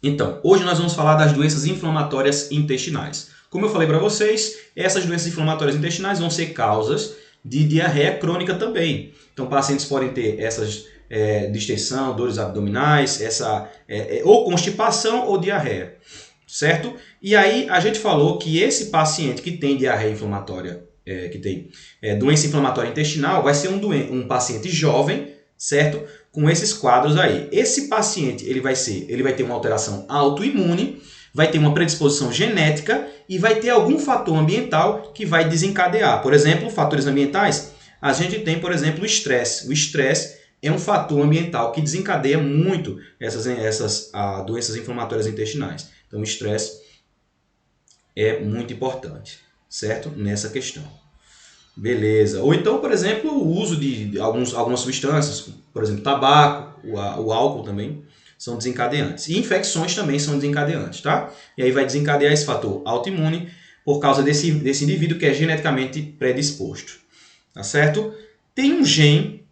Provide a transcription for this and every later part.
Então, hoje nós vamos falar das doenças inflamatórias intestinais. Como eu falei para vocês, essas doenças inflamatórias intestinais vão ser causas de diarreia crônica também. Então, pacientes podem ter essas distensão, dores abdominais, ou constipação ou diarreia, certo? E aí a gente falou que esse paciente que tem diarreia inflamatória, que tem doença inflamatória intestinal, vai ser um paciente jovem, certo? Com esses quadros aí. Esse paciente ele vai ter uma alteração autoimune, vai ter uma predisposição genética e vai ter algum fator ambiental que vai desencadear. Por exemplo, fatores ambientais, a gente tem, por exemplo, o estresse. O estresse é um fator ambiental que desencadeia muito essas doenças inflamatórias intestinais. Então, o estresse é muito importante, certo? Nessa questão. Beleza. Ou então, por exemplo, o uso de algumas substâncias, por exemplo, tabaco, o álcool também, são desencadeantes. E infecções também são desencadeantes, tá? E aí vai desencadear esse fator autoimune por causa desse indivíduo que é geneticamente predisposto. Tá certo? Tem um gene,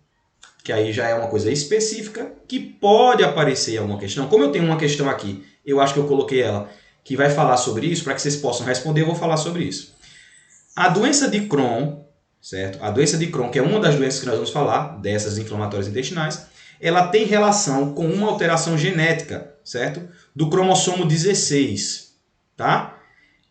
que aí já é uma coisa específica, que pode aparecer em alguma questão. Como eu tenho uma questão aqui, eu acho que eu coloquei ela, que vai falar sobre isso, para que vocês possam responder, eu vou falar sobre isso. A doença de Crohn, certo? A doença de Crohn, que é uma das doenças que nós vamos falar, dessas inflamatórias intestinais, ela tem relação com uma alteração genética, certo? Do cromossomo 16, tá?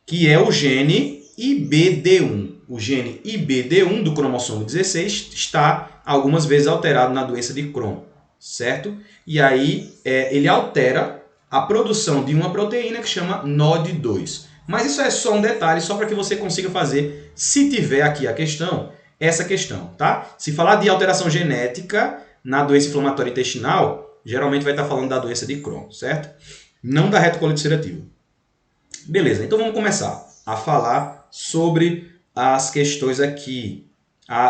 Que é o gene IBD1. O gene IBD1 do cromossomo 16 está algumas vezes alterado na doença de Crohn, certo? E aí ele altera a produção de uma proteína que chama NOD2. Mas isso é só um detalhe, só para que você consiga fazer, se tiver aqui a questão, essa questão, tá? Se falar de alteração genética na doença inflamatória intestinal, geralmente vai estar falando da doença de Crohn, certo? Não da retocolite ulcerativa. Beleza, então vamos começar a falar sobre as questões aqui,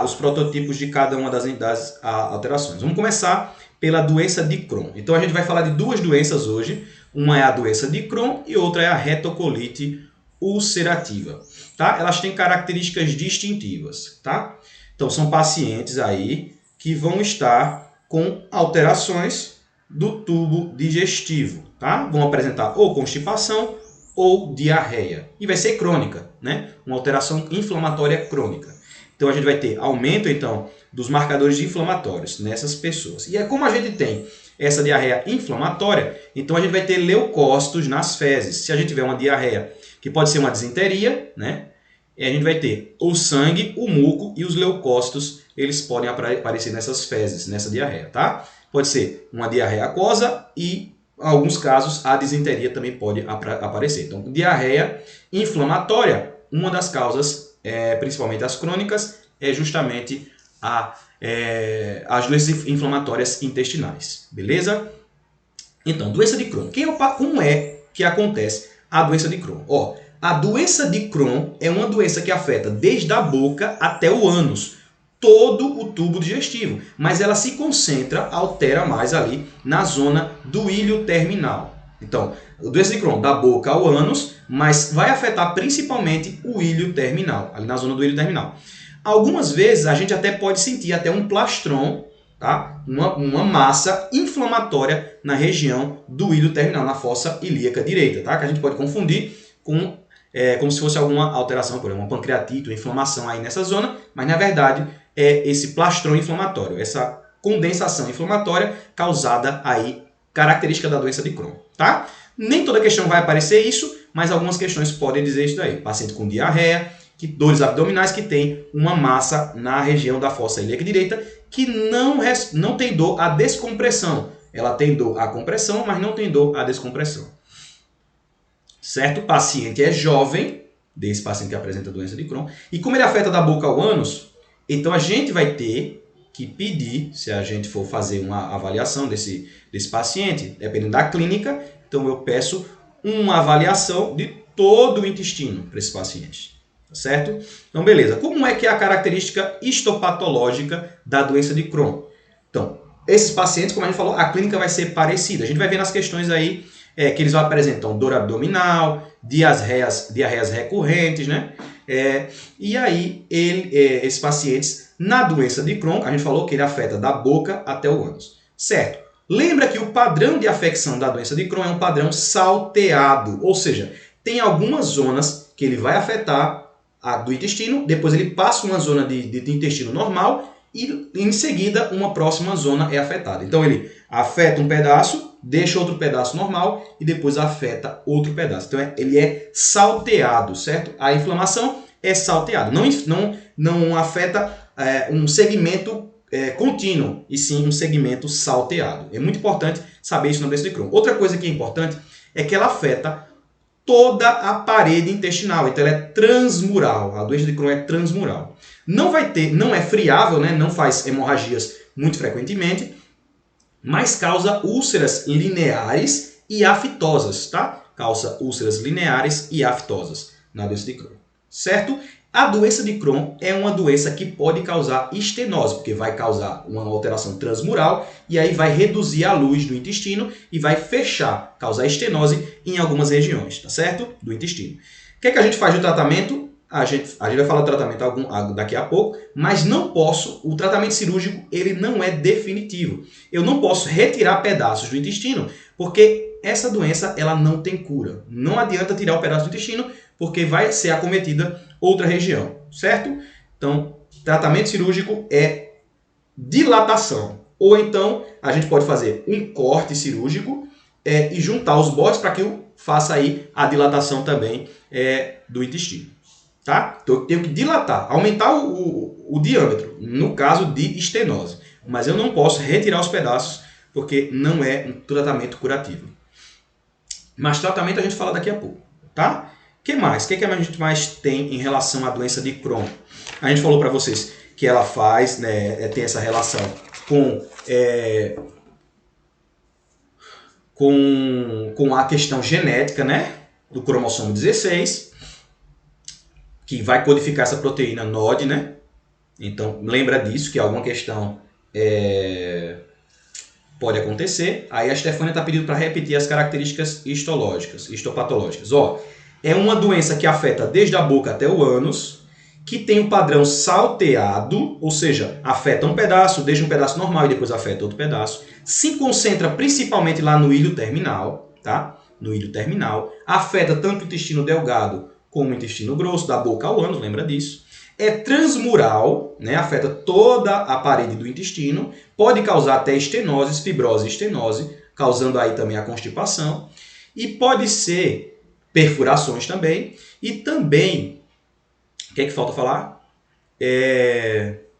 os prototipos de cada uma das alterações. Vamos começar pela doença de Crohn. Então a gente vai falar de duas doenças hoje. Uma é a doença de Crohn e outra é a retocolite ulcerativa. Tá? Elas têm características distintivas. Tá? Então são pacientes aí que vão estar com alterações do tubo digestivo. Tá? Vão apresentar ou constipação ou diarreia. E vai ser crônica, né? Uma alteração inflamatória crônica. Então a gente vai ter aumento então dos marcadores inflamatórios nessas pessoas. E é como a gente tem essa diarreia inflamatória, então a gente vai ter leucócitos nas fezes. Se a gente tiver uma diarreia que pode ser uma disenteria, né? E a gente vai ter o sangue, o muco e os leucócitos, eles podem aparecer nessas fezes, nessa diarreia, tá? Pode ser uma diarreia aquosa e, em alguns casos, a disenteria também pode aparecer. Então, diarreia inflamatória, uma das causas, principalmente as crônicas, é justamente as doenças inflamatórias intestinais. Beleza? Então, doença de Crohn. Como é que acontece a doença de Crohn? A doença de Crohn é uma doença que afeta desde a boca até o ânus, todo o tubo digestivo, mas ela se concentra, altera mais ali na zona do ilho terminal. Então, a doença de Crohn da boca ao ânus, mas vai afetar principalmente o ilho terminal, ali na zona do ilho terminal. Algumas vezes a gente até pode sentir até um plastron, tá? Uma massa inflamatória na região do ilho terminal, na fossa ilíaca direita, tá? Que a gente pode confundir com como se fosse alguma alteração, por exemplo, uma pancreatite, uma inflamação aí nessa zona, mas na verdade é esse plastron inflamatório, essa condensação inflamatória causada aí, característica da doença de Crohn, tá? Nem toda questão vai aparecer isso, mas algumas questões podem dizer isso daí. Paciente com diarreia, dores abdominais que tem uma massa na região da fossa ilíaca direita que não tem dor à descompressão. Ela tem dor à compressão, mas não tem dor à descompressão. Certo? O paciente é jovem, desse paciente que apresenta doença de Crohn, e como ele afeta da boca ao ânus, então a gente vai ter que pedir, se a gente for fazer uma avaliação desse paciente, dependendo da clínica, então eu peço uma avaliação de todo o intestino para esse paciente. Certo? Então, beleza. Como é que é a característica histopatológica da doença de Crohn? Então, esses pacientes, como a gente falou, a clínica vai ser parecida. A gente vai ver nas questões aí que eles apresentam dor abdominal, diarreias recorrentes, né? E aí, esses pacientes, na doença de Crohn, a gente falou que ele afeta da boca até o ânus. Certo. Lembra que o padrão de afecção da doença de Crohn é um padrão salteado, ou seja, tem algumas zonas que ele vai afetar a do intestino, depois ele passa uma zona de intestino normal e em seguida uma próxima zona é afetada. Então ele afeta um pedaço, deixa outro pedaço normal e depois afeta outro pedaço. Então ele é salteado, certo? A inflamação é salteada, não afeta um segmento contínuo, e sim um segmento salteado. É muito importante saber isso na doença de Crohn. Outra coisa que é importante é que ela afeta toda a parede intestinal, então ela é transmural. A doença de Crohn é transmural. Não é friável, né? Não faz hemorragias muito frequentemente, mas causa úlceras lineares e afitosas, tá? Causa úlceras lineares e afitosas na doença de Crohn, certo? A doença de Crohn é uma doença que pode causar estenose, porque vai causar uma alteração transmural e aí vai reduzir a luz do intestino e vai fechar, causar estenose em algumas regiões, tá certo? Do intestino. O que é que a gente faz no tratamento? A gente vai falar do tratamento daqui a pouco, mas o tratamento cirúrgico ele não é definitivo. Eu não posso retirar pedaços do intestino, porque essa doença ela não tem cura. Não adianta tirar o pedaço do intestino, porque vai ser acometida outra região, certo? Então, tratamento cirúrgico é dilatação. Ou então, a gente pode fazer um corte cirúrgico e juntar os bordes para que eu faça aí a dilatação também do intestino. Tá? Então, eu tenho que dilatar, aumentar o diâmetro, no caso de estenose. Mas eu não posso retirar os pedaços, porque não é um tratamento curativo. Mas tratamento a gente fala daqui a pouco, tá? O que mais? O que a gente mais tem em relação à doença de Crohn? A gente falou para vocês que ela tem essa relação com a questão genética, né? Do cromossomo 16, que vai codificar essa proteína NOD, né? Então, lembra disso, que alguma questão pode acontecer. Aí a Stefânia está pedindo para repetir as características histopatológicas. É uma doença que afeta desde a boca até o ânus, que tem um padrão salteado, ou seja, afeta um pedaço, deixa um pedaço normal e depois afeta outro pedaço. Se concentra principalmente lá no ilho terminal, tá? No ilho terminal. Afeta tanto o intestino delgado como o intestino grosso, da boca ao ânus, lembra disso. É transmural, né? Afeta toda a parede do intestino, pode causar até estenoses, fibrose e estenose, causando aí também a constipação. E pode ser perfurações também. E também, o que é que falta falar? O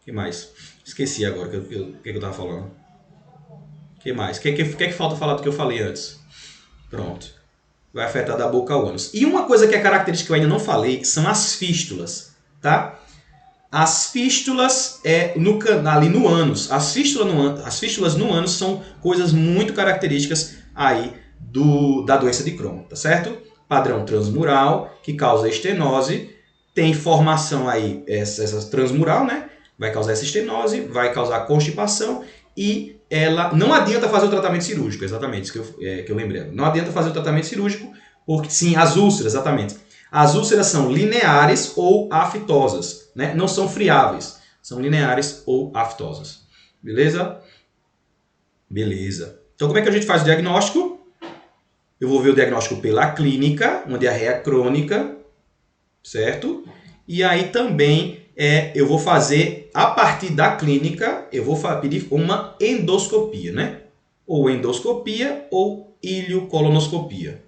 que mais? Esqueci agora o que eu estava falando. O que mais? O que é que falta falar do que eu falei antes? Pronto. Vai afetar da boca ao ânus. E uma coisa que é característica que eu ainda não falei são as fístulas, tá? As fístulas ali no ânus. As fístulas no ânus são coisas muito características aí da doença de Crohn, tá certo? Padrão transmural, que causa estenose, tem formação aí, essa transmural, né? Vai causar essa estenose, vai causar constipação e ela não adianta fazer o tratamento cirúrgico, exatamente, isso que eu lembrei. Não adianta fazer o tratamento cirúrgico, porque sim, as úlceras, exatamente. As úlceras são lineares ou afitosas, né? Não são friáveis, são lineares ou afitosas. Beleza? Beleza. Então como é que a gente faz o diagnóstico? Eu vou ver o diagnóstico pela clínica, uma diarreia crônica, certo? E aí também eu vou fazer, a partir da clínica, eu vou pedir uma endoscopia, né? Ou endoscopia ou ileocolonoscopia,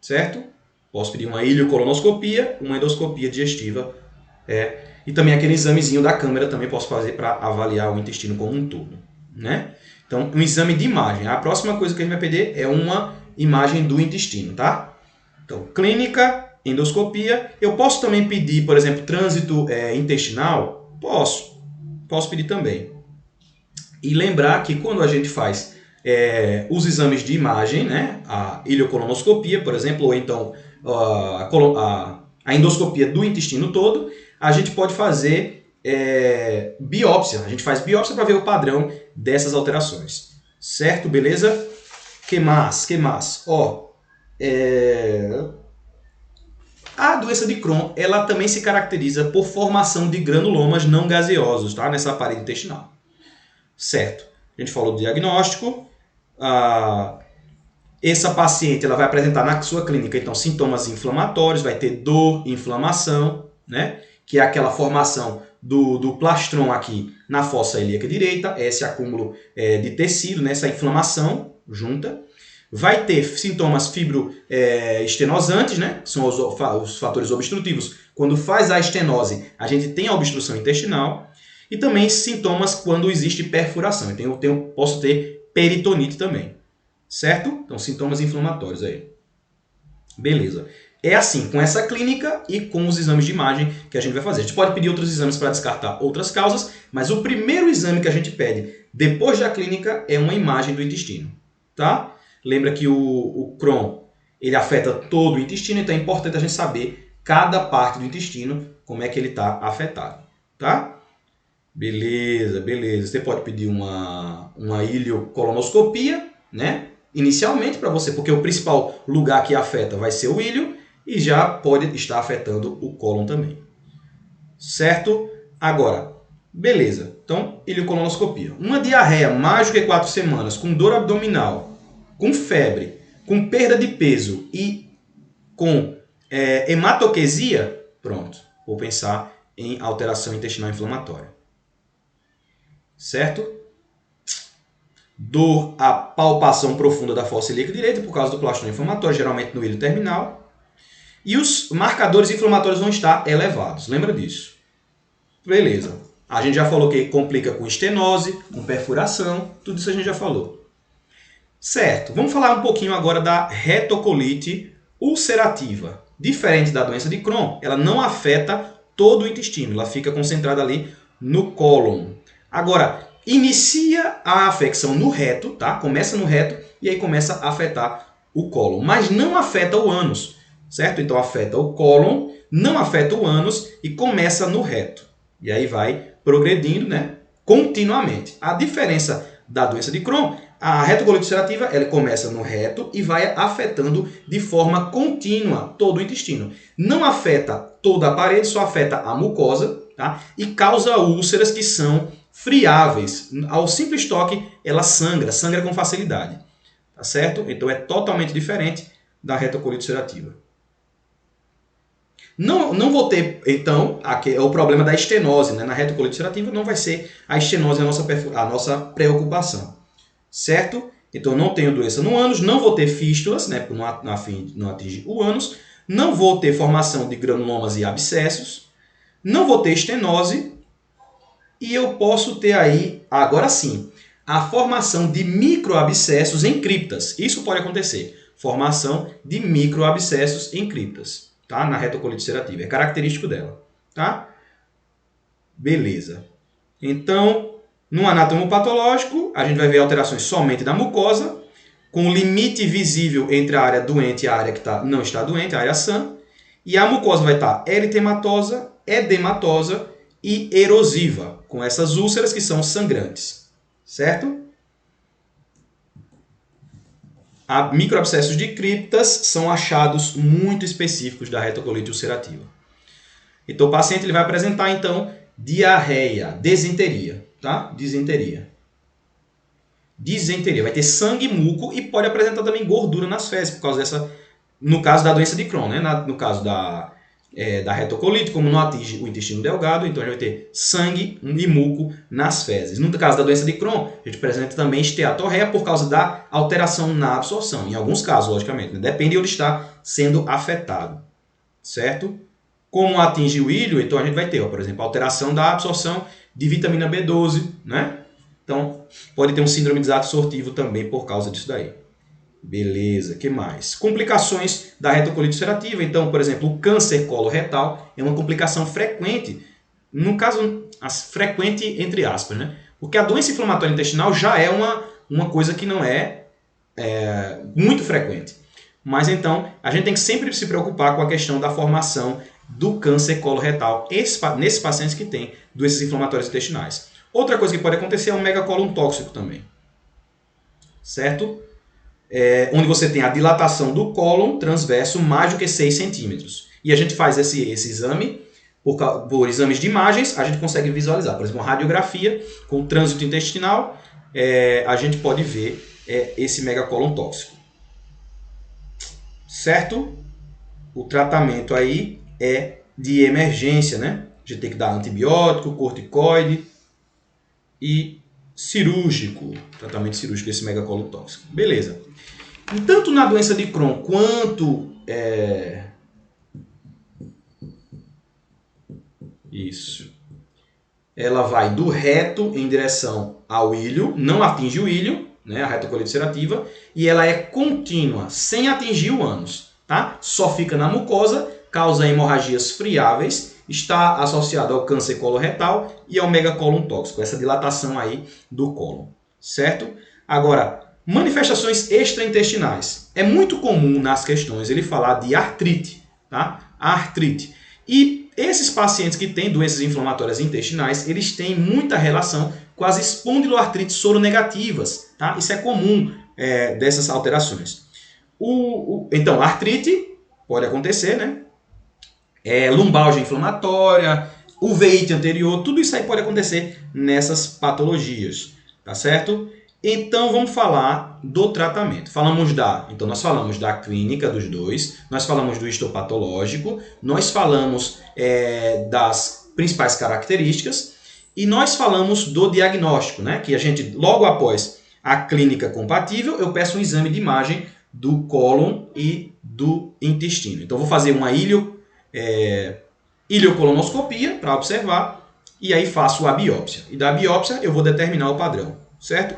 certo? Posso pedir uma ileocolonoscopia, uma endoscopia digestiva, e também aquele examezinho da câmera também posso fazer para avaliar o intestino como um todo, né? Então, um exame de imagem. A próxima coisa que a gente vai pedir é uma imagem do intestino, tá? Então, clínica, endoscopia. Eu posso também pedir, por exemplo, trânsito intestinal? Posso pedir também. E lembrar que quando a gente faz os exames de imagem, né? A ileocolonoscopia, por exemplo, ou então a endoscopia do intestino todo, a gente pode fazer biópsia. A gente faz biópsia para ver o padrão dessas alterações. Certo? Beleza? Que mais? A doença de Crohn, ela também se caracteriza por formação de granulomas não gaseosos, tá? Nessa parede intestinal. Certo? A gente falou do diagnóstico. essa paciente ela vai apresentar na sua clínica então sintomas inflamatórios, vai ter dor, inflamação, né? Que é aquela formação do plastron aqui na fossa ilíaca direita, esse acúmulo de tecido, né? Essa inflamação junta. Vai ter sintomas fibroestenosantes, né? Que são os fatores obstrutivos. Quando faz a estenose, a gente tem a obstrução intestinal. E também sintomas quando existe perfuração. Então eu posso ter peritonite também. Certo? Então, sintomas inflamatórios aí. Beleza. É assim, com essa clínica e com os exames de imagem que a gente vai fazer. A gente pode pedir outros exames para descartar outras causas, mas o primeiro exame que a gente pede depois da clínica é uma imagem do intestino. Tá? Lembra que o Crohn ele afeta todo o intestino, então é importante a gente saber cada parte do intestino, como é que ele está afetado. Tá? Beleza, beleza. Você pode pedir uma ileocolonoscopia, né? Inicialmente para você, porque o principal lugar que afeta vai ser o ilho e já pode estar afetando o cólon também. Certo? Agora, beleza. Então, ileocolonoscopia. Uma diarreia mais do que 4 semanas, com dor abdominal, com febre, com perda de peso e com hematoquesia, pronto. Vou pensar em alteração intestinal inflamatória. Certo? Dor, a palpação profunda da fossa ilíaca direita por causa do plastron inflamatório, geralmente no ilho terminal. E os marcadores inflamatórios vão estar elevados. Lembra disso? Beleza. A gente já falou que complica com estenose, com perfuração, tudo isso a gente já falou. Certo. Vamos falar um pouquinho agora da retocolite ulcerativa. Diferente da doença de Crohn, ela não afeta todo o intestino, ela fica concentrada ali no cólon. Agora, inicia a afecção no reto, tá? Começa no reto e aí começa a afetar o cólon, mas não afeta o ânus, certo? Então afeta o cólon, não afeta o ânus e começa no reto. E aí vai progredindo, né, continuamente. A diferença da doença de Crohn, a retocolite ulcerativa, ela começa no reto e vai afetando de forma contínua todo o intestino. Não afeta toda a parede, só afeta a mucosa, tá? E causa úlceras que são friáveis. Ao simples toque, ela sangra com facilidade. Tá certo? Então é totalmente diferente da retocolite ulcerativa. Não vou ter, então, aqui é o problema da estenose, né? Na retocolite ulcerativa não vai ser a estenose a nossa preocupação. Certo? Então não tenho doença no ânus, não vou ter fístulas, né? Porque não atinge o ânus, não vou ter formação de granulomas e abscessos, não vou ter estenose. E eu posso ter aí, agora sim, a formação de microabscessos em criptas. Isso pode acontecer. Formação de microabscessos em criptas, tá? Na retocolite ulcerativa. É característico dela, tá? Beleza. Então, no anatomopatológico, a gente vai ver alterações somente da mucosa, com limite visível entre a área doente e a área que não está doente, a área sã. E a mucosa vai estar eritematosa, edematosa e erosiva, com essas úlceras que são sangrantes, certo? Microabscessos de criptas são achados muito específicos da retocolite ulcerativa. Então o paciente ele vai apresentar então diarreia, disenteria, tá? Disenteria, vai ter sangue, muco e pode apresentar também gordura nas fezes por causa dessa, no caso da doença de Crohn, né? No caso da retocolite, como não atinge o intestino delgado, então a gente vai ter sangue e muco nas fezes. No caso da doença de Crohn, a gente apresenta também esteatorreia por causa da alteração na absorção. Em alguns casos, logicamente, né? Depende de onde está sendo afetado, certo? Como atinge o ilho, então a gente vai ter, por exemplo, alteração da absorção de vitamina B12, né? Então, pode ter um síndrome de ato sortivo também por causa disso daí. Beleza, que mais? Complicações da retocolite ulcerativa. Então, por exemplo, o câncer coloretal é uma complicação frequente. No caso, frequente entre aspas, né? Porque a doença inflamatória intestinal já é uma coisa que não é muito frequente. Mas então, a gente tem que sempre se preocupar com a questão da formação do câncer coloretal nesses pacientes que têm doenças inflamatórias intestinais. Outra coisa que pode acontecer é um megacólon tóxico também. Certo? Onde você tem a dilatação do cólon transverso mais do que 6 centímetros. E a gente faz esse exame, por exames de imagens, a gente consegue visualizar. Por exemplo, uma radiografia com o trânsito intestinal, a gente pode ver é esse megacólon tóxico. Certo? O tratamento aí é de emergência, né? A gente tem que dar antibiótico, corticoide e cirúrgico. Tratamento cirúrgico desse megacólon tóxico. Beleza. E tanto na doença de Crohn quanto... Isso. Ela vai do reto em direção ao ilho, não atinge o ilho, né, a retocolite ulcerativa, e ela é contínua, sem atingir o ânus. Tá? Só fica na mucosa, causa hemorragias friáveis, está associado ao câncer coloretal e ao megacólon tóxico, essa dilatação aí do cólon. Certo? Agora, manifestações extraintestinais. É muito comum nas questões ele falar de artrite. Tá? Artrite. E esses pacientes que têm doenças inflamatórias intestinais, eles têm muita relação com as espondiloartrites soronegativas. Tá? Isso é comum dessas alterações. Então, artrite pode acontecer, né? Lumbalgia inflamatória, uveíte anterior, tudo isso aí pode acontecer nessas patologias. Tá certo? Então, vamos falar do tratamento. Então, nós falamos da clínica dos dois, nós falamos do histopatológico, nós falamos das principais características e nós falamos do diagnóstico, né? Que a gente, logo após a clínica compatível, eu peço um exame de imagem do cólon e do intestino. Então, vou fazer uma ileocolonoscopia para observar e aí faço a biópsia. E da biópsia eu vou determinar o padrão. Certo?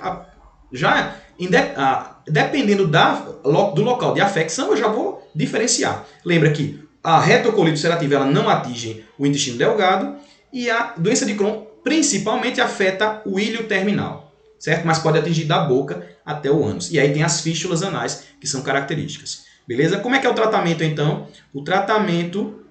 Dependendo do local de afecção, eu já vou diferenciar. Lembra que a retocolite ulcerativa ela não atinge o intestino delgado e a doença de Crohn principalmente afeta o ilho terminal, certo? Mas pode atingir da boca até o ânus. E aí tem as fístulas anais, que são características. Beleza? Como é que é o tratamento, então? O tratamento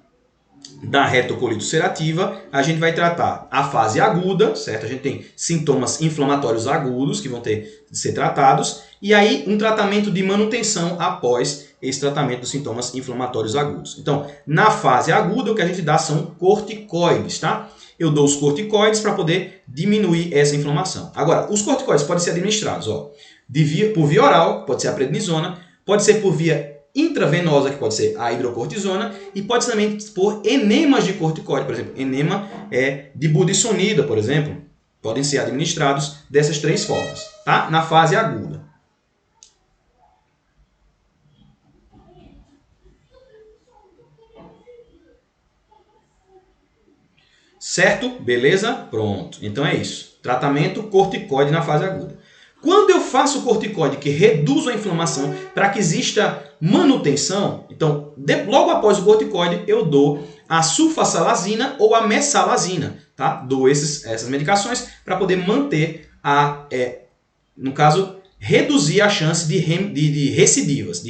da retocolite ulcerativa, a gente vai tratar a fase aguda, certo? A gente tem sintomas inflamatórios agudos que vão ter de ser tratados, e aí um tratamento de manutenção após esse tratamento dos sintomas inflamatórios agudos. Então, na fase aguda, o que a gente dá são corticoides, tá? Eu dou os corticoides para poder diminuir essa inflamação. Agora, os corticoides podem ser administrados, por via oral, pode ser a prednisona, pode ser por via intravenosa, que pode ser a hidrocortisona, e pode ser também por enemas de corticoide, por exemplo, enema de budesonida, por exemplo, podem ser administrados dessas três formas, tá? Na fase aguda. Certo? Beleza? Pronto. Então é isso. Tratamento corticoide na fase aguda. Quando eu faço corticoide que reduz a inflamação para que exista manutenção, então logo após o corticoide eu dou a sulfasalazina ou a mesalazina, tá? Dou essas medicações para poder manter no caso, reduzir a chance de reincidivas,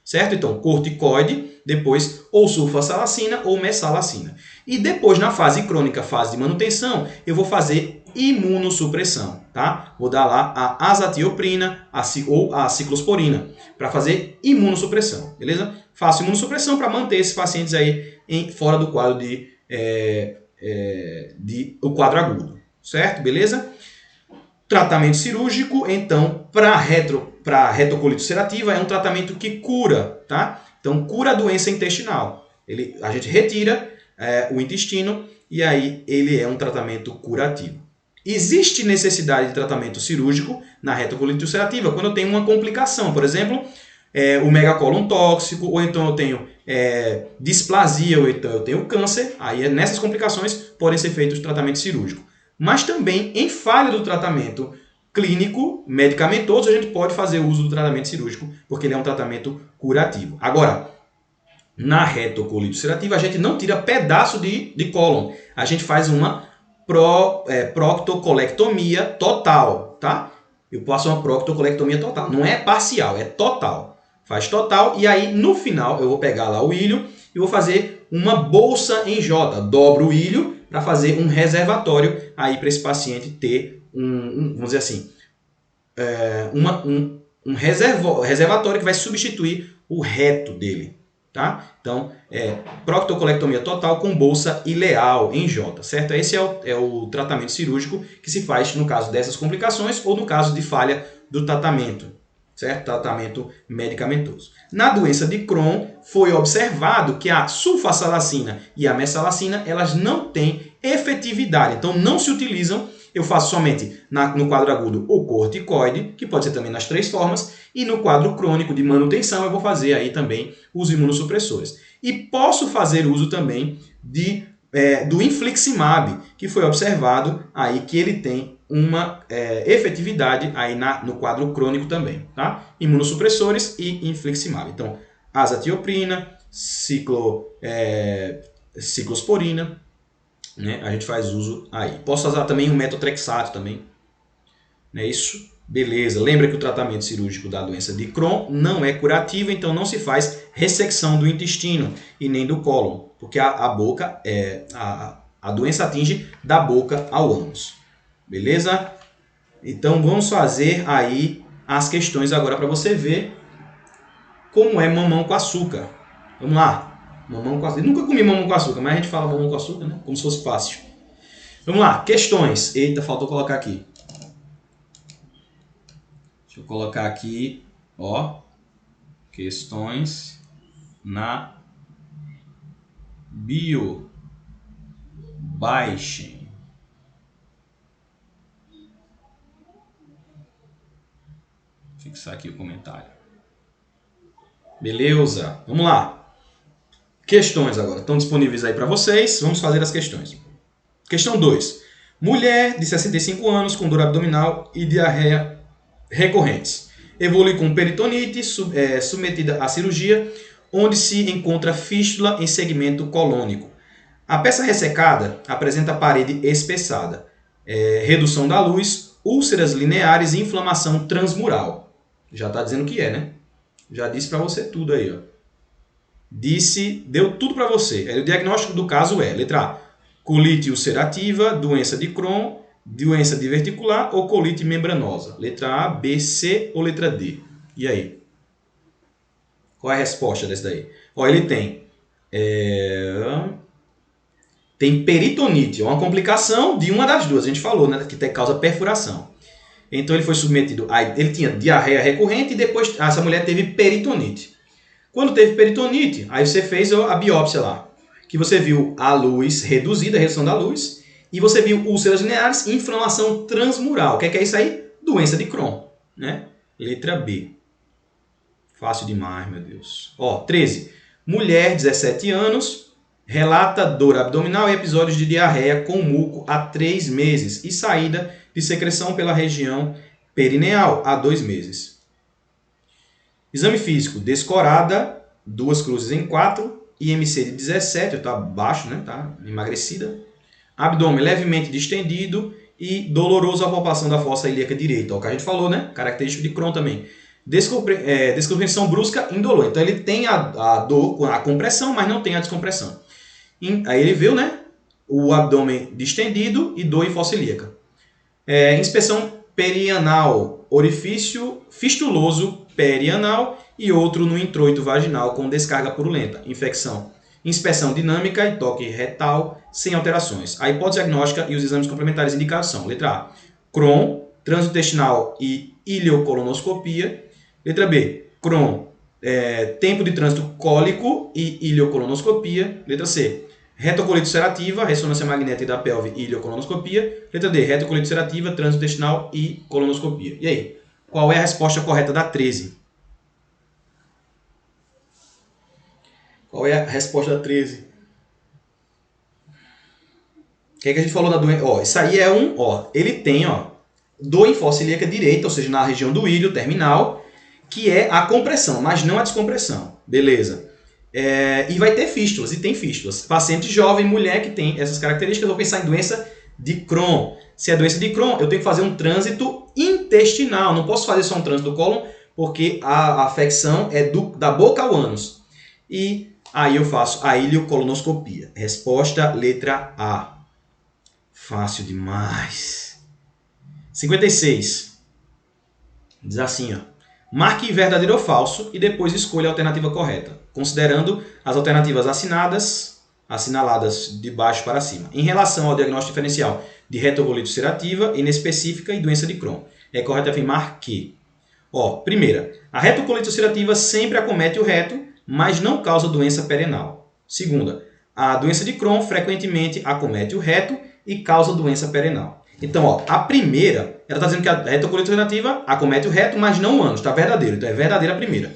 certo? Então, corticoide, depois ou sulfasalazina ou mesalazina. E depois, na fase crônica, fase de manutenção, eu vou fazer imunossupressão, tá? Vou dar lá a azatioprina ou a ciclosporina para fazer imunossupressão, beleza? Faço imunossupressão para manter esses pacientes aí fora do quadro o quadro agudo, certo? Beleza? Tratamento cirúrgico, então, para retocolite ulcerativa é um tratamento que cura, tá? Então, cura a doença intestinal. A gente retira o intestino e aí ele é um tratamento curativo. Existe necessidade de tratamento cirúrgico na retocolite ulcerativa quando eu tenho uma complicação, por exemplo, o megacólon tóxico, ou então eu tenho displasia, ou então eu tenho câncer. Aí nessas complicações podem ser feitos tratamento cirúrgico. Mas também em falha do tratamento clínico, medicamentoso, a gente pode fazer uso do tratamento cirúrgico, porque ele é um tratamento curativo. Agora, na retocolite ulcerativa, a gente não tira pedaço de cólon. A gente faz uma proctocolectomia total, tá? Eu faço uma proctocolectomia total. Não é parcial, é total. Faz total e aí no final eu vou pegar lá o ilho e vou fazer uma bolsa em J. Dobro o ilho para fazer um reservatório aí para esse paciente ter vamos dizer assim, um reservatório que vai substituir o reto dele. tá? Então, proctocolectomia total com bolsa ileal em J, certo? Esse é o tratamento cirúrgico que se faz no caso dessas complicações ou no caso de falha do tratamento, certo? Tratamento medicamentoso. Na doença de Crohn, foi observado que a sulfasalacina e a mesalacina, elas não têm efetividade, então não se utilizam. Eu faço somente no quadro agudo o corticoide, que pode ser também nas 3 formas, e no quadro crônico de manutenção eu vou fazer aí também os imunossupressores. E posso fazer uso também do infliximab, que foi observado aí que ele tem uma efetividade aí no quadro crônico também, tá? Imunossupressores e infliximab. Então, azatioprina, ciclosporina, né? A gente faz uso aí. Posso usar também o metotrexato também, não é isso? Beleza. Lembra que o tratamento cirúrgico da doença de Crohn não é curativo, então não se faz ressecção do intestino e nem do cólon, porque a boca a doença atinge da boca ao ânus. Beleza? Então vamos fazer aí as questões agora para você ver como é mamão com açúcar. Vamos lá. Mamão com açúcar. Eu nunca comi mamão com açúcar, mas a gente fala mamão com açúcar, né? Como se fosse fácil. Vamos lá, questões. Eita, faltou colocar aqui. Deixa eu colocar aqui, ó. Questões na bio. Baixem. Fixar aqui o comentário. Beleza, vamos lá. Questões agora estão disponíveis aí para vocês. Vamos fazer as questões. Questão 2. Mulher de 65 anos com dor abdominal e diarreia recorrentes. Evolui com peritonite, submetida à cirurgia, onde se encontra fístula em segmento colônico. A peça ressecada apresenta parede espessada, redução da luz, úlceras lineares e inflamação transmural. Já está dizendo o que é, né? Já disse para você tudo aí, ó. Deu tudo para você. O diagnóstico do caso é, letra A, colite ulcerativa, doença de Crohn, doença diverticular ou colite membranosa. Letra A, B, C ou letra D? E aí? Qual é a resposta desse daí? Ó, ele tem peritonite, é uma complicação de uma das duas. A gente falou, né, que causa perfuração. Então ele foi submetido, ele tinha diarreia recorrente e depois essa mulher teve peritonite. Quando teve peritonite, aí você fez a biópsia lá, que você viu a luz reduzida, a redução da luz, e você viu úlceras lineares e inflamação transmural. O que é isso aí? Doença de Crohn, né? Letra B. Fácil demais, meu Deus. Ó, 13. Mulher, 17 anos, relata dor abdominal e episódios de diarreia com muco há 3 meses e saída de secreção pela região perineal há 2 meses. Exame físico, descorada, 2 cruzes em 4, IMC de 17, está baixo, né? Tá emagrecida. Abdômen levemente distendido e doloroso a palpação da fossa ilíaca direita. É o que a gente falou, né? Característico de Crohn também. Descompressão brusca indolor. Então ele tem a dor, a compressão, mas não tem a descompressão. Aí ele viu, né? O abdômen distendido e dor em fossa ilíaca. Inspeção perianal, orifício fistuloso perianal e outro no introito vaginal com descarga purulenta. Infecção. Inspeção dinâmica e toque retal sem alterações. A hipótese diagnóstica e os exames complementares indicados são: letra A, Crohn, trânsito intestinal e ileocolonoscopia. Letra B, Crohn, tempo de trânsito cólico e ileocolonoscopia. Letra C, retocolite ulcerativa, ressonância magnética da pelve e ileocolonoscopia. Letra D, retocolite ulcerativa, trânsito intestinal e colonoscopia. E aí, qual é a resposta correta da 13? Qual é a resposta da 13? O que é que a gente falou da doença? Ó, isso aí é ele tem, dor em fossa ilíaca direita, ou seja, na região do ilho terminal, que é a compressão, mas não a descompressão. Beleza. E vai ter fístulas, e tem fístulas. Paciente jovem, mulher que tem essas características, eu vou pensar em doença de Crohn. Se é doença de Crohn, eu tenho que fazer um trânsito intestinal. Não posso fazer só um trânsito do cólon, porque a afecção é da boca ao ânus. E aí eu faço a ileocolonoscopia. Resposta, letra A. Fácil demais. 56. Diz assim, ó. Marque verdadeiro ou falso e depois escolha a alternativa correta, considerando as alternativas assinaladas de baixo para cima. Em relação ao diagnóstico diferencial de retocolite ulcerativa, inespecífica e doença de Crohn, é correto afirmar que, primeira, a retocolite ulcerativa sempre acomete o reto, mas não causa doença perianal. Segunda, a doença de Crohn frequentemente acomete o reto e causa doença perianal. Então, a primeira, ela está dizendo que a retocolite ulcerativa acomete o reto, mas não o ânus. Está verdadeiro. Então, é verdadeira a primeira.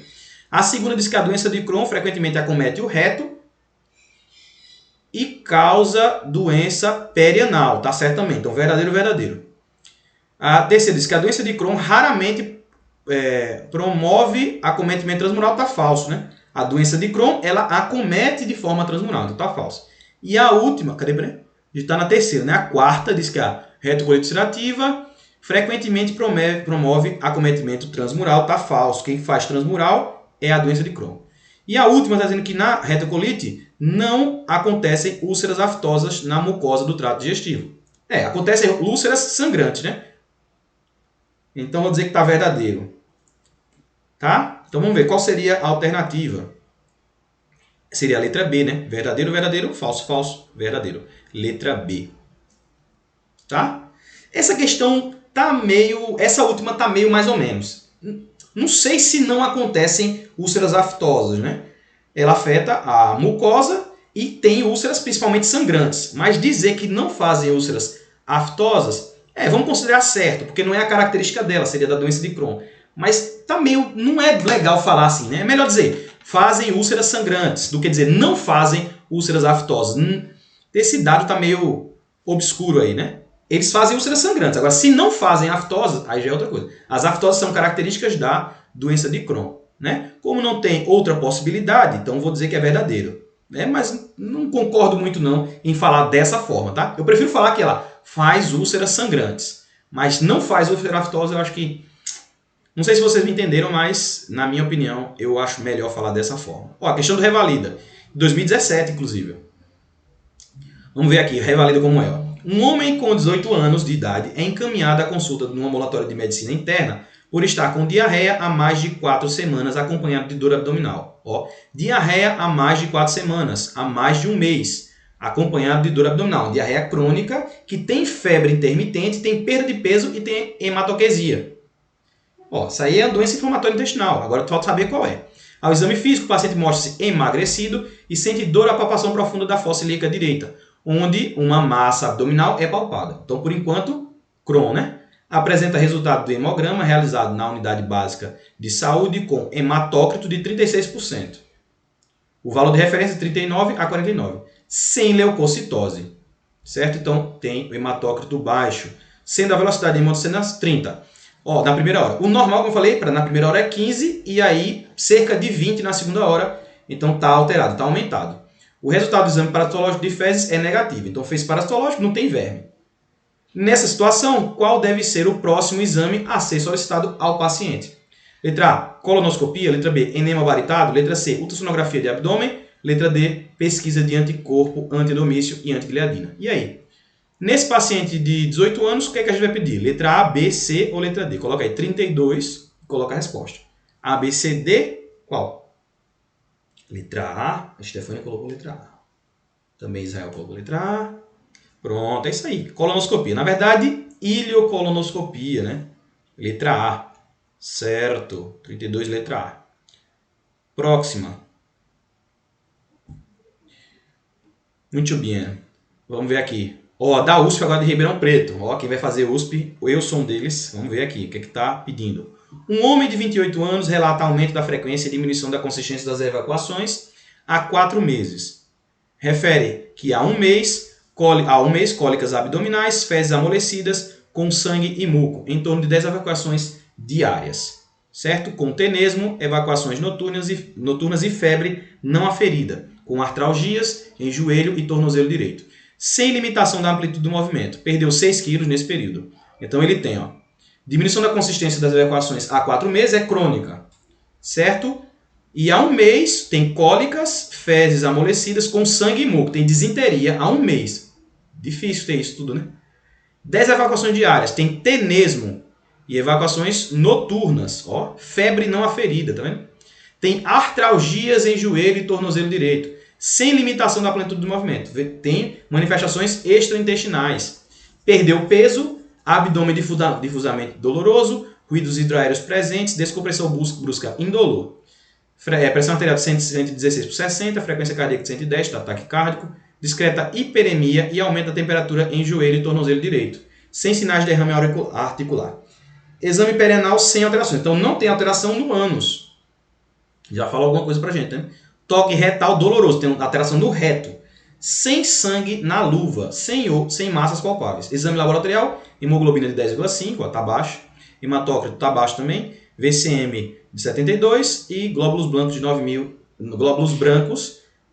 A segunda diz que a doença de Crohn frequentemente acomete o reto e causa doença perianal. Está certo também. Então, verdadeiro, verdadeiro. A terceira diz que a doença de Crohn raramente promove acometimento transmural. Está falso, né? A doença de Crohn, ela acomete de forma transmural. Então, está falso. E a última, cadê, Breno? Está na terceira, né? A quarta diz que a retocolite ulcerativa frequentemente promove acometimento transmural. Está falso. Quem faz transmural é a doença de Crohn. E a última está dizendo que na retocolite não acontecem úlceras aftosas na mucosa do trato digestivo. Acontecem úlceras sangrantes, né? Então, vou dizer que está verdadeiro. Tá? Então, vamos ver qual seria a alternativa. Seria a letra B, né? Verdadeiro, verdadeiro, falso, falso, verdadeiro. Letra B. Tá? Essa questão tá meio... Essa última tá meio mais ou menos. Não sei se não acontecem úlceras aftosas, né? Ela afeta a mucosa e tem úlceras principalmente sangrantes. Mas dizer que não fazem úlceras aftosas, vamos considerar certo, porque não é a característica dela, seria da doença de Crohn. Mas tá meio... Não é legal falar assim, né? É melhor dizer, fazem úlceras sangrantes, do que dizer, não fazem úlceras aftosas. Esse dado tá meio obscuro aí, né? Eles fazem úlceras sangrantes. Agora, se não fazem aftosas, aí já é outra coisa. As aftosas são características da doença de Crohn, né? Como não tem outra possibilidade, então vou dizer que é verdadeiro. Né? Mas não concordo muito não em falar dessa forma, tá? Eu prefiro falar que ela faz úlceras sangrantes, mas não faz úlcera aftosa, eu acho que... Não sei se vocês me entenderam, mas, na minha opinião, eu acho melhor falar dessa forma. A questão do revalida. 2017, inclusive. Vamos ver aqui, revalida como é. Um homem com 18 anos de idade é encaminhado à consulta no ambulatório de medicina interna por estar com diarreia há mais de 4 semanas, acompanhado de dor abdominal. Diarreia há mais de 4 semanas, há mais de um mês, acompanhado de dor abdominal. Diarreia crônica, que tem febre intermitente, tem perda de peso e tem hematoquesia. Isso aí é a doença inflamatória intestinal. Agora falta saber qual é. Ao exame físico, o paciente mostra-se emagrecido e sente dor à palpação profunda da fossa ilíaca direita, onde uma massa abdominal é palpada. Então, por enquanto, Crohn, né? Apresenta resultado do hemograma realizado na unidade básica de saúde com hematócrito de 36%. O valor de referência de 39 a 49. Sem leucocitose. Certo? Então, tem o hematócrito baixo. Sendo a velocidade de hemocena 30. Na primeira hora. O normal, como eu falei, na primeira hora é 15 e aí cerca de 20 na segunda hora. Então, está alterado, está aumentado. O resultado do exame parasitológico de fezes é negativo. Então, fez parasitológico, não tem verme. Nessa situação, qual deve ser o próximo exame a ser solicitado ao paciente? Letra A, colonoscopia. Letra B, enema baritado. Letra C, ultrassonografia de abdômen. Letra D, pesquisa de anticorpo, antidomício e antigliadina. E aí? Nesse paciente de 18 anos, o que é que a gente vai pedir? Letra A, B, C ou letra D? Coloca aí 32 e coloca a resposta. A, B, C, D, qual? Letra A, a Stefânia colocou letra A. Também Israel colocou letra A. Pronto, é isso aí. Colonoscopia. Na verdade, ileocolonoscopia, né? Letra A. Certo. 32, letra A. Próxima. Muito bem. Vamos ver aqui. Da USP agora de Ribeirão Preto. Quem vai fazer USP, eu sou um deles. Vamos ver aqui o que é que está pedindo. Um homem de 28 anos relata aumento da frequência e diminuição da consistência das evacuações há 4 meses. Refere que há um mês, cólicas abdominais, fezes amolecidas, com sangue e muco, em torno de 10 evacuações diárias. Certo? Com tenesmo, evacuações noturnas e febre não aferida, com artralgias em joelho e tornozelo direito. Sem limitação da amplitude do movimento. Perdeu 6 quilos nesse período. Então ele tem, diminuição da consistência das evacuações há 4 meses é crônica. Certo? E há um mês tem cólicas, fezes amolecidas com sangue e muco. Tem disenteria há um mês. Difícil ter isso tudo, né? 10 evacuações diárias. Tem tenesmo. e evacuações noturnas. Ó, febre não aferida, tá vendo? Tem artralgias em joelho e tornozelo direito, sem limitação da plenitude do movimento. Tem manifestações extraintestinais. Perdeu peso, abdômen difusamente doloroso, ruídos hidroaéreos presentes, descompressão brusca indolor. Pressão arterial de 116 por 60, frequência cardíaca de 110, ataque cardíaco, discreta hiperemia e aumento da temperatura em joelho e tornozelo direito, sem sinais de derrame articular. Exame perianal sem alterações. Então não tem alteração no ânus. Já falou alguma coisa pra gente, né? Toque retal doloroso, tem alteração no reto. Sem sangue na luva, sem massas palpáveis. Exame laboratorial, hemoglobina de 10,5, tá baixo. Hematócrito tá baixo também. VCM de 72 e glóbulos brancos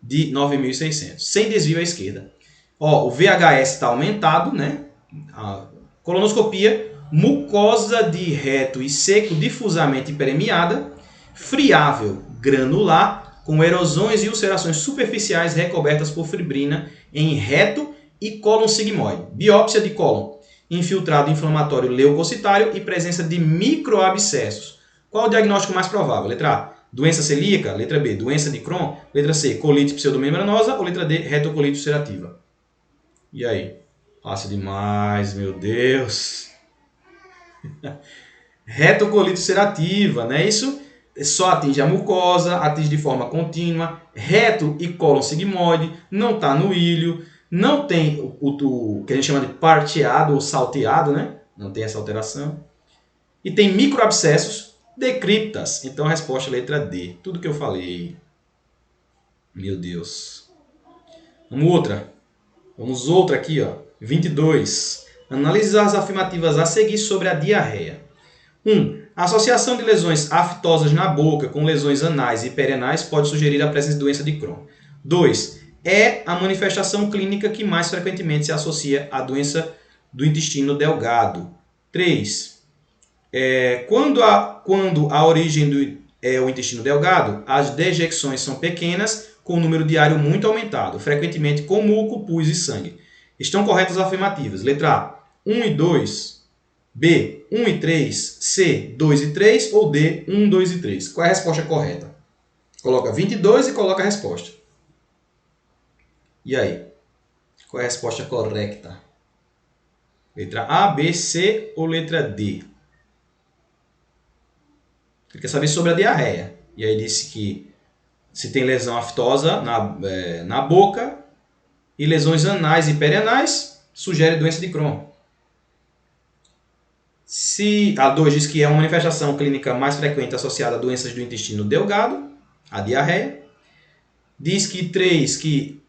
de 9.600. Sem desvio à esquerda. Ó, o VHS está aumentado, né? A colonoscopia, mucosa de reto e seco difusamente hiperemiada, friável, granular, com erosões e ulcerações superficiais recobertas por fibrina em reto e cólon sigmoide. Biópsia de cólon, infiltrado inflamatório leucocitário e presença de microabscessos. Qual o diagnóstico mais provável? Letra A, doença celíaca. Letra B, doença de Crohn. Letra C, colite pseudomembranosa. Ou letra D, retocolite ulcerativa. E aí? Fácil demais, meu Deus. Retocolite ulcerativa, não é isso? Só atinge a mucosa, atinge de forma contínua, reto e cólon sigmoide, não está no ilho, não tem o que a gente chama de parteado ou salteado, né? Não tem essa alteração. E tem microabscessos decriptas. Então a resposta é a letra D. Tudo que eu falei. Meu Deus. Vamos outra aqui, ó. 22. Analise as afirmativas a seguir sobre a diarreia. 1. A associação de lesões aftosas na boca com lesões anais e perianais pode sugerir a presença de doença de Crohn. 2. É a manifestação clínica que mais frequentemente se associa à doença do intestino delgado. 3. Quando a origem é o intestino delgado, as dejecções são pequenas, com o número diário muito aumentado, frequentemente com muco, pus e sangue. Estão corretas as afirmativas. Letra A, 1 e 2. B, 1 e 3. C, 2 e 3. Ou D, 1, 2 e 3. Qual é a resposta correta? Coloca 22 e coloca a resposta. E aí? Qual é a resposta correta? Letra A, B, C ou letra D? Ele quer saber sobre a diarreia. E aí disse que se tem lesão aftosa na boca e lesões anais e perianais, sugere doença de Crohn. Se a 2 diz que é uma manifestação clínica mais frequente associada a doenças do intestino delgado, a diarreia. Diz que 3, que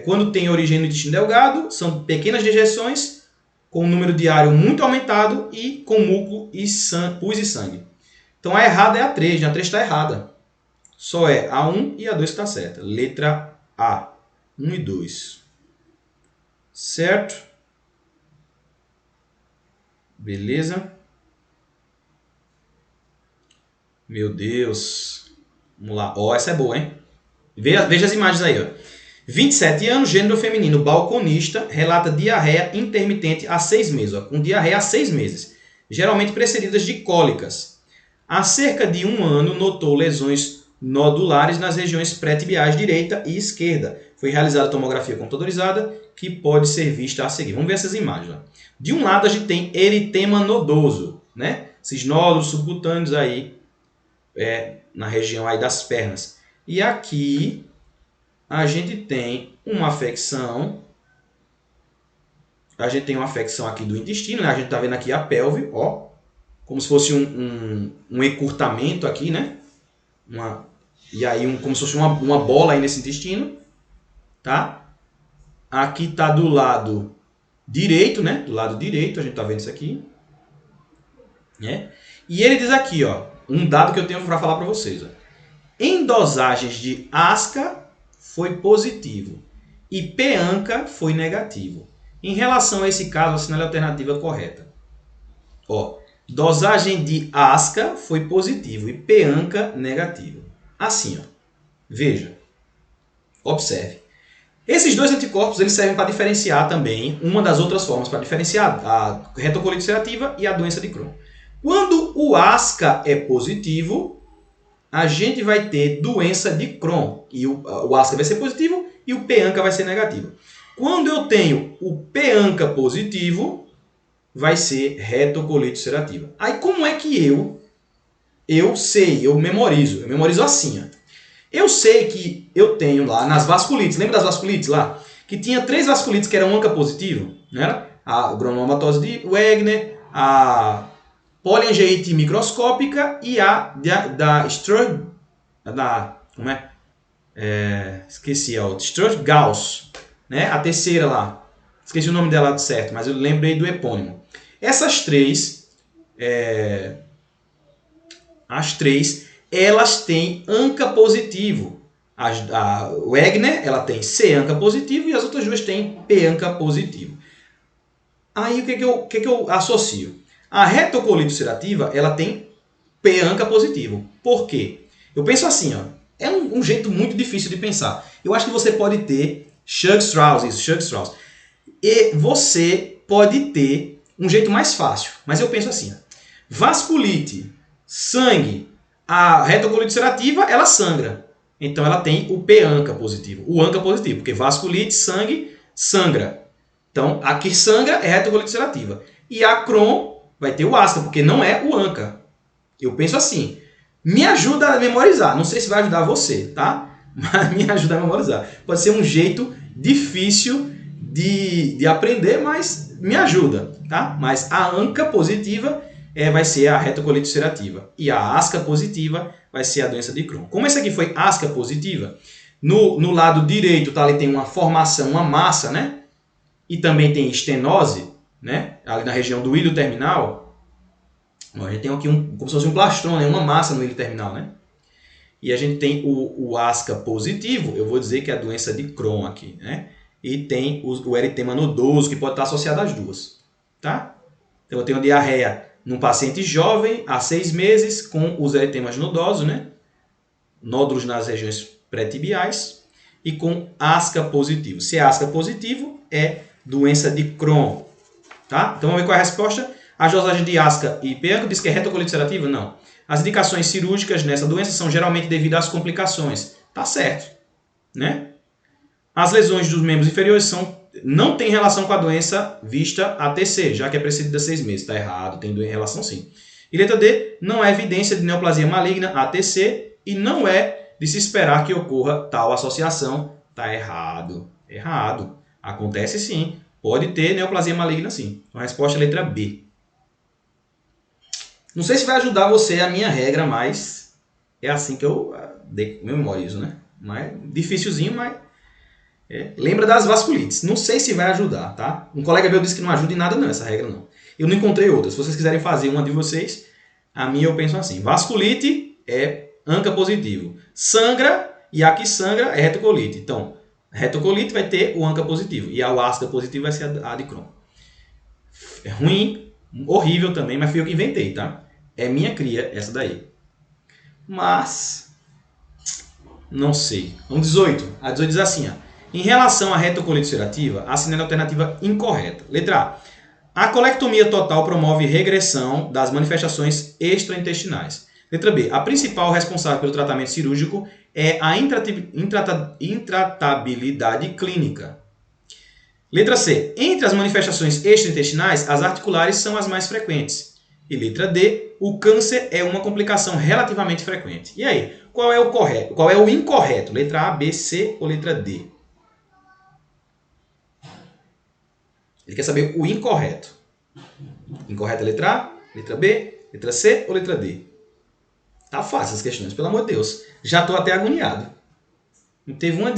quando tem origem no intestino delgado, são pequenas dejeções com um número diário muito aumentado e com muco e pus e sangue. Então a errada é a 3, a 3 está errada. Só é a 1 e a 2 que está certa. Letra A, 1 e 2. Certo? Beleza? Meu Deus. Vamos lá. Ó, essa é boa, hein? Veja as imagens aí, ó. 27 anos, gênero feminino, balconista, relata diarreia intermitente há 6 meses. Ó, com diarreia há 6 meses. Geralmente precedidas de cólicas. Há cerca de 1 ano, notou lesões nodulares nas regiões pré-tibiais direita e esquerda. Foi realizada tomografia computadorizada, que pode ser vista a seguir. Vamos ver essas imagens. Ó. De um lado, a gente tem eritema nodoso, né? Esses nódulos subcutâneos aí, na região aí das pernas. E aqui, a gente tem uma afecção. A gente tem uma afecção aqui do intestino, né? A gente está vendo aqui a pelve, ó. Como se fosse um encurtamento aqui, né? E aí, como se fosse uma bola aí nesse intestino. Tá? Aqui está do lado direito, né? Do lado direito, a gente está vendo isso aqui. Né? E ele diz aqui, ó, um dado que eu tenho para falar para vocês. Ó. Em dosagens de ASCA, foi positivo. E PANCA foi negativo. Em relação a esse caso, assinale a alternativa correta. Ó, dosagem de ASCA foi positivo e PANCA negativo. Assim, ó. Veja. Observe. Esses dois anticorpos eles servem para diferenciar também uma das outras formas, para diferenciar a retocolite ulcerativa e a doença de Crohn. Quando o ASCA é positivo, a gente vai ter doença de Crohn. E o ASCA vai ser positivo e o P-ANCA vai ser negativo. Quando eu tenho o P-ANCA positivo, vai ser retocolite ulcerativa. Aí como é que eu sei, eu memorizo? Eu memorizo assim, ó. Eu sei que eu tenho lá nas vasculites, lembra das vasculites lá? Que tinha 3 vasculites que eram ANCA positivo, não era? A granulomatose de Wegener, a poliangeite microscópica e a como é? Esqueci, Sturge-Gauss, né? A terceira lá. Esqueci o nome dela certo, mas eu lembrei do epônimo. Essas 3, as 3, elas têm ANCA positivo. A Wegener, ela tem C-ANCA positivo e as outras 2 têm P-ANCA positivo. Aí o que eu associo? A retocolite ulcerativa, ela tem P-ANCA positivo. Por quê? Eu penso assim, ó, é um jeito muito difícil de pensar. Eu acho que você pode ter Churg-Strauss. E você pode ter um jeito mais fácil. Mas eu penso assim, ó, vasculite, sangue, a retocolite ulcerativa, ela sangra. Então ela tem o P-ANCA positivo, o ANCA positivo, porque vasculite, sangue, sangra. Então, a que sangra é retocolite ulcerativa. E a Crohn vai ter o ASCA, porque não é o ANCA. Eu penso assim, me ajuda a memorizar. Não sei se vai ajudar você, tá? Mas me ajuda a memorizar. Pode ser um jeito difícil de aprender, mas me ajuda, tá? Mas a ANCA positiva vai ser a retocolite ulcerativa. E a ASCA positiva vai ser a doença de Crohn. Como essa aqui foi ASCA positiva, no lado direito tá, ali tem uma formação, uma massa, né? E também tem estenose, né? Ali na região do ilho terminal. A gente tem aqui como se fosse um plastron, né? Uma massa no ilho terminal, né? E a gente tem o ASCA positivo, eu vou dizer que é a doença de Crohn aqui, né? E tem o eritema nodoso, que pode estar associado às duas, tá? Então eu tenho diarreia num paciente jovem, há 6 meses, com os eritemas nodosos, né? Nódulos nas regiões pré-tibiais, e com ASCA positivo. Se é ASCA positivo, é doença de Crohn, tá? Então vamos ver qual é a resposta. A dosagem de ASCA e P-ANCA diz que é retocolite ulcerativa? Não. As indicações cirúrgicas nessa doença são geralmente devido às complicações. Tá certo, né? As lesões dos membros inferiores não têm relação com a doença vista ATC, já que é precedida de 6 meses. Está errado, tem relação sim. E letra D, não há evidência de neoplasia maligna ATC e não é de se esperar que ocorra tal associação. Está errado. Errado. Acontece sim. Pode ter neoplasia maligna sim. Então a resposta é a letra B. Não sei se vai ajudar você a minha regra, mas é assim que eu memorizo, né? Mas dificilzinho, mas lembra das vasculites. Não sei se vai ajudar, tá? Um colega meu disse que não ajuda em nada não, essa regra não. Eu não encontrei outra. Se vocês quiserem fazer uma de vocês, a minha eu penso assim. Vasculite é ANCA positivo. Sangra, e a que sangra é retocolite. Então, retocolite vai ter o ANCA positivo. E a ASCA positivo vai ser a de Crohn. É ruim, horrível também, mas fui eu que inventei, tá? É minha cria essa daí. Mas, não sei. Vamos 18. A 18 diz assim, ó. Em relação à retocolite ulcerativa, assinale a alternativa incorreta. Letra A. A colectomia total promove regressão das manifestações extraintestinais. Letra B. A principal responsável pelo tratamento cirúrgico é a intratabilidade clínica. Letra C. Entre as manifestações extraintestinais, as articulares são as mais frequentes. E letra D. O câncer é uma complicação relativamente frequente. E aí, qual é o correto? Qual é o incorreto? Letra A, B, C ou letra D? Ele quer saber o incorreto. Incorreto é letra A, letra B, letra C ou letra D? Tá fácil as questões, pelo amor de Deus. Já estou até agoniado. Não teve uma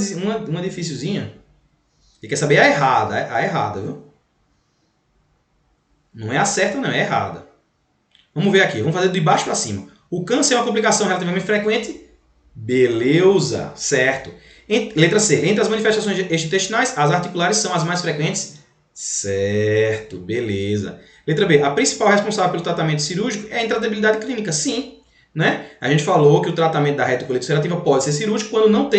dificilzinha? Ele quer saber a errada, viu? Não é a certa, não, é a errada. Vamos ver aqui, vamos fazer de baixo para cima. O câncer é uma complicação relativamente frequente? Beleza, certo. Letra C. Entre as manifestações extraintestinais, as articulares são as mais frequentes? Certo, beleza. Letra B. A principal responsável pelo tratamento cirúrgico é a intratabilidade clínica? Sim. Né? A gente falou que o tratamento da retocolite ulcerativa pode ser cirúrgico quando não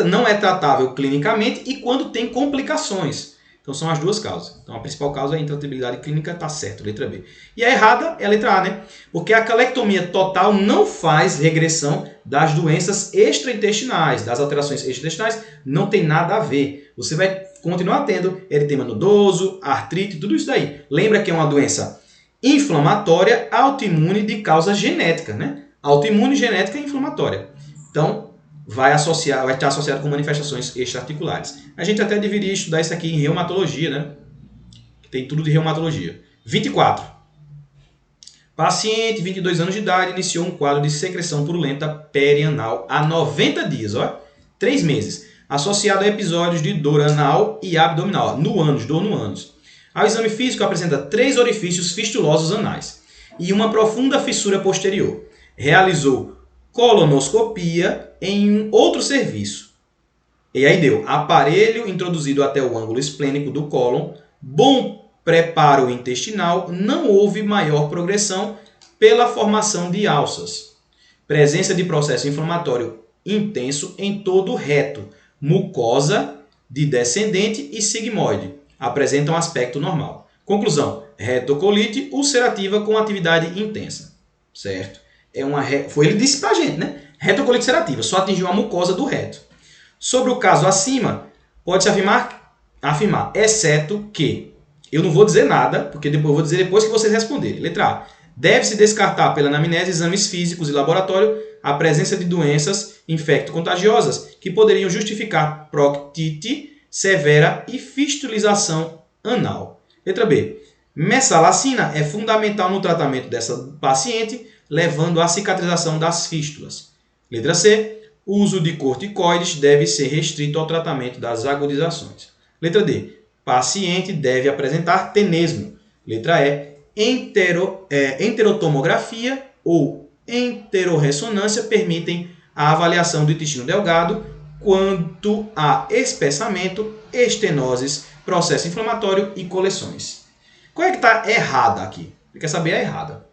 não é tratável clinicamente e quando tem complicações. Então, Então são as duas causas. Então a principal causa é a intratabilidade clínica, tá certo, letra B. E a errada é a letra A, né? Porque a calectomia total não faz regressão das doenças extraintestinais, das alterações extraintestinais, não tem nada a ver. Você vai continuar tendo eritema nodoso, artrite, tudo isso daí. Lembra que é uma doença inflamatória autoimune de causa genética, né? Autoimune, genética e inflamatória. Então, vai estar associado com manifestações extraarticulares. A gente até deveria estudar isso aqui em reumatologia, né? Tem tudo de reumatologia. 24. Paciente, 22 anos de idade, iniciou um quadro de secreção purulenta perianal há 90 dias, ó, 3 meses, associado a episódios de dor anal e abdominal, no ânus, dor no ânus. Ao exame físico apresenta 3 orifícios fistulosos anais e uma profunda fissura posterior. Realizou colonoscopia em um outro serviço. E aí deu aparelho introduzido até o ângulo esplênico do cólon, bom preparo intestinal, não houve maior progressão pela formação de alças. Presença de processo inflamatório intenso em todo o reto, mucosa de descendente e sigmoide. Apresentam aspecto normal. Conclusão, retocolite ulcerativa com atividade intensa. Certo? Foi ele disse pra gente, né? Retocolite ulcerativa, só atingiu a mucosa do reto. Sobre o caso acima, pode-se afirmar, exceto que, eu não vou dizer nada, porque eu vou dizer depois que vocês responderem. Letra A. Deve-se descartar pela anamnese, exames físicos e laboratório a presença de doenças infecto-contagiosas que poderiam justificar proctite severa e fistulização anal. Letra B. Messalacina é fundamental no tratamento dessa paciente, levando à cicatrização das fístulas. Letra C. O uso de corticoides deve ser restrito ao tratamento das agudizações. Letra D. Paciente deve apresentar tenesmo. Letra E. Enterotomografia ou enterorressonância permitem a avaliação do intestino delgado quanto a espessamento, estenoses, processo inflamatório e coleções. Qual é que está errada aqui? Você quer saber a errada?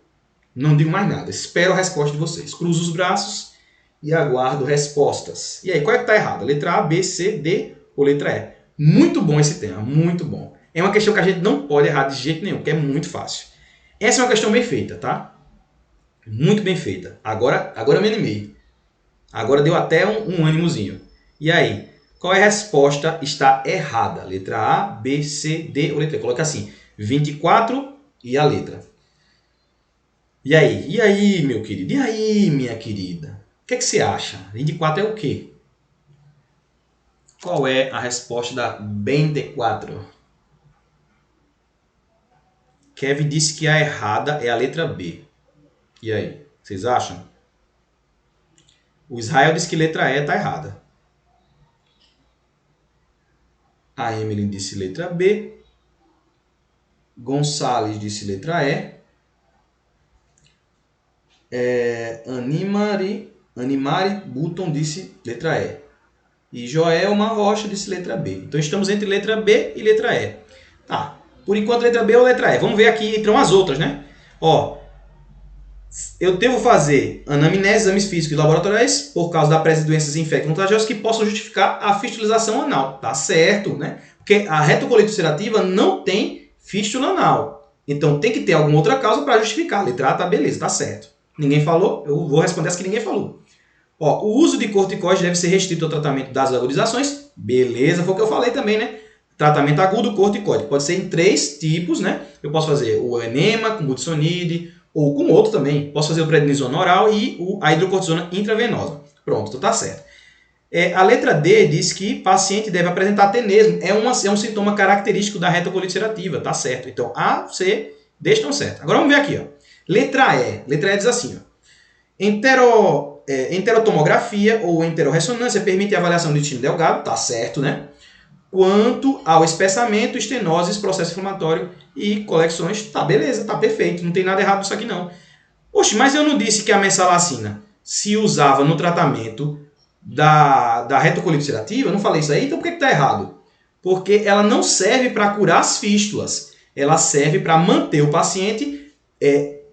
Não digo mais nada. Espero a resposta de vocês. Cruzo os braços e aguardo respostas. E aí, qual é que está errada? Letra A, B, C, D ou letra E? Muito bom esse tema, muito bom. É uma questão que a gente não pode errar de jeito nenhum, porque é muito fácil. Essa é uma questão bem feita, tá? Muito bem feita. Agora eu me animei. Agora deu até um ânimozinho. E aí, qual é a resposta? Está errada. Letra A, B, C, D ou letra E? Coloca assim, 24 e a letra. E aí, meu querido? E aí, minha querida? O que é que você acha? 24 é o quê? Qual é a resposta da BEND4? Kevin disse que a errada é a letra B. E aí, vocês acham? O Israel disse que letra E está errada. A Emily disse letra B. Gonçalves disse letra E. Animari Button disse letra E. E Joelma Rocha disse letra B. Então estamos entre letra B e letra E. Tá. Por enquanto, letra B ou letra E. Vamos ver aqui então as outras, né? Ó, eu devo fazer anamnese, exames físicos e laboratoriais por causa da presença de doenças infecto-contagiosas que possam justificar a fistulização anal. Tá certo, né? Porque a retocolite ulcerativa não tem fístula anal. Então tem que ter alguma outra causa para justificar. Letra A tá beleza, tá certo. Ninguém falou? Eu vou responder as que ninguém falou. Ó, o uso de corticoides deve ser restrito ao tratamento das agudizações. Beleza, foi o que eu falei também, né? Tratamento agudo, corticoide. Pode ser em 3 tipos, né? Eu posso fazer o enema com budesonide ou com outro também. Posso fazer o prednisona oral e a hidrocortisona intravenosa. Pronto, então tá certo. A letra D diz que paciente deve apresentar tenesmo. É um sintoma característico da retocolite ulcerativa, tá certo. Então A, C, D estão certos. Agora vamos ver aqui, ó. Letra E. Letra E diz assim, ó. Enterotomografia ou enterorressonância permite a avaliação do intestino delgado, tá certo, né? Quanto ao espessamento, estenoses, processo inflamatório e colecções, tá beleza, tá perfeito, não tem nada errado nisso aqui não. Oxe, mas eu não disse que a messalacina se usava no tratamento da retocolite ulcerativa? Eu não falei isso aí? Então por que tá errado? Porque ela não serve para curar as fístulas, ela serve para manter o paciente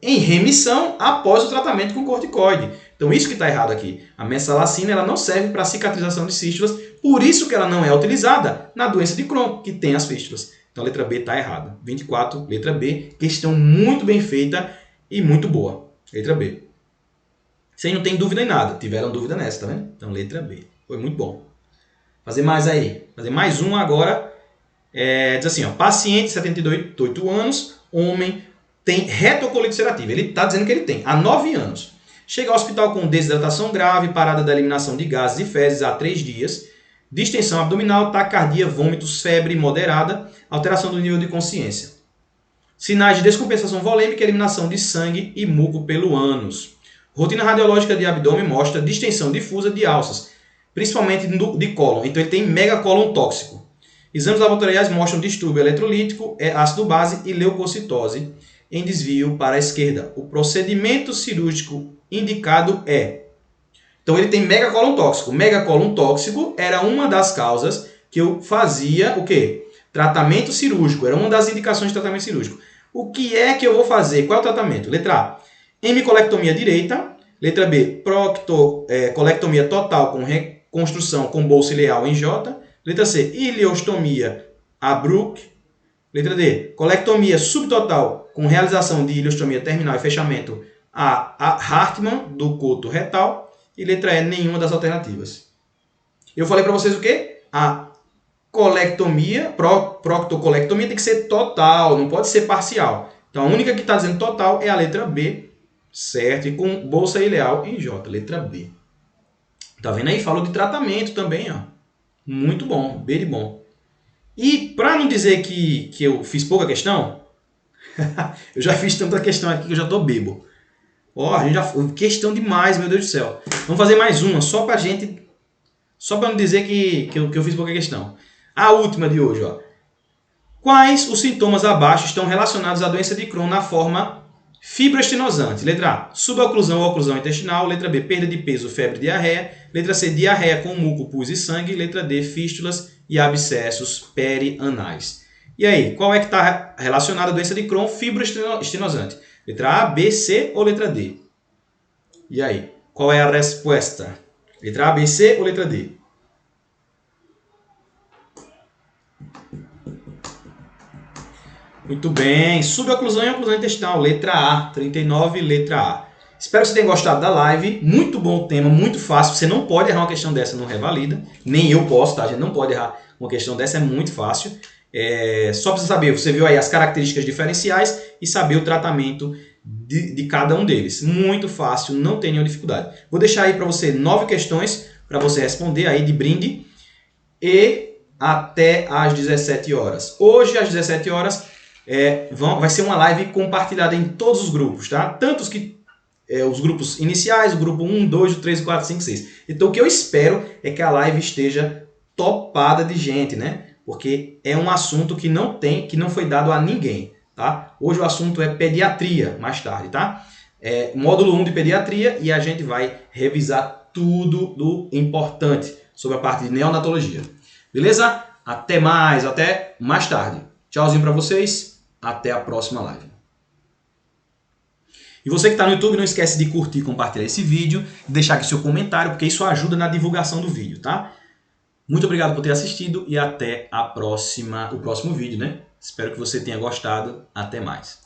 em remissão após o tratamento com corticoide. Então isso que está errado aqui. A mensalacina ela não serve para cicatrização de fístulas, por isso que ela não é utilizada na doença de Crohn, que tem as fístulas. Então a letra B está errada. 24, letra B, questão muito bem feita e muito boa. Letra B. Vocês não tem dúvida em nada, tiveram dúvida nessa, tá vendo? Então letra B. Foi muito bom. Fazer mais aí. Fazer mais um agora. Diz assim, ó, paciente, 78 anos, homem, tem retocolite ulcerativa. Ele está dizendo que ele tem, há 9 anos. Chega ao hospital com desidratação grave, parada da eliminação de gases e fezes há 3 dias, distensão abdominal, taquicardia, vômitos, febre moderada, alteração do nível de consciência. Sinais de descompensação volêmica, eliminação de sangue e muco pelo ânus. Rotina radiológica de abdômen mostra distensão difusa de alças, principalmente de cólon. Então ele tem megacólon tóxico. Exames laboratoriais mostram distúrbio eletrolítico, ácido base e leucocitose em desvio para a esquerda. O procedimento cirúrgico indicado é... Então ele tem megacólon tóxico. Megacólon tóxico era uma das causas que eu fazia o quê? Tratamento cirúrgico. Era uma das indicações de tratamento cirúrgico. O que é que eu vou fazer? Qual é o tratamento? Letra A, hemicolectomia direita. Letra B, colectomia total com reconstrução com bolsa ileal em J. Letra C, ileostomia Abruk. Letra D, colectomia subtotal com realização de ileostomia terminal e fechamento a Hartmann do coto retal. E letra E, nenhuma das alternativas. Eu falei para vocês o quê? A colectomia, proctocolectomia tem que ser total, não pode ser parcial. Então a única que está dizendo total é a letra B, certo? E com bolsa ileal em J, letra B. Tá vendo aí? Falou de tratamento também, ó. Muito bom, B de bom. E para não dizer que eu fiz pouca questão, eu já fiz tanta questão aqui que eu já tô bebo. Ó, a gente já questão demais, meu Deus do céu. Vamos fazer mais uma, só pra gente, só para não dizer que eu fiz pouca questão. A última de hoje, ó. Quais os sintomas abaixo estão relacionados à doença de Crohn na forma fibroestinosante? Letra A, suboclusão ou oclusão intestinal. Letra B, perda de peso, febre, diarreia. Letra C, diarreia com muco, pus e sangue. Letra D, fístulas e abscessos perianais. E aí, qual é que está relacionada à doença de Crohn fibroestinosante? Letra A, B, C ou letra D? E aí, qual é a resposta? Letra A, B, C ou letra D? Muito bem, suboclusão e oclusão intestinal, letra A, 39, letra A. Espero que você tenha gostado da live, muito bom o tema, muito fácil, você não pode errar uma questão dessa no Revalida, nem eu posso, tá? A gente não pode errar uma questão dessa, é muito fácil. Só precisa saber, você viu aí as características diferenciais e saber o tratamento de cada um deles. Muito fácil, não tem nenhuma dificuldade. Vou deixar aí para você 9 questões para você responder aí de brinde e até às 17 horas. Hoje às 17 horas vai ser uma live compartilhada em todos os grupos, tá? Tanto os grupos iniciais, o grupo 1, 2, 3, 4, 5, 6. Então o que eu espero é que a live esteja topada de gente, né? Porque é um assunto que não foi dado a ninguém, tá? Hoje o assunto é pediatria, mais tarde, tá? Módulo 1 de pediatria e a gente vai revisar tudo do importante sobre a parte de neonatologia. Beleza? Até mais tarde. Tchauzinho para vocês. Até a próxima live. E você que está no YouTube, não esquece de curtir e compartilhar esse vídeo, deixar aqui seu comentário, porque isso ajuda na divulgação do vídeo, tá? Muito obrigado por ter assistido e até o próximo vídeo, né? Espero que você tenha gostado. Até mais.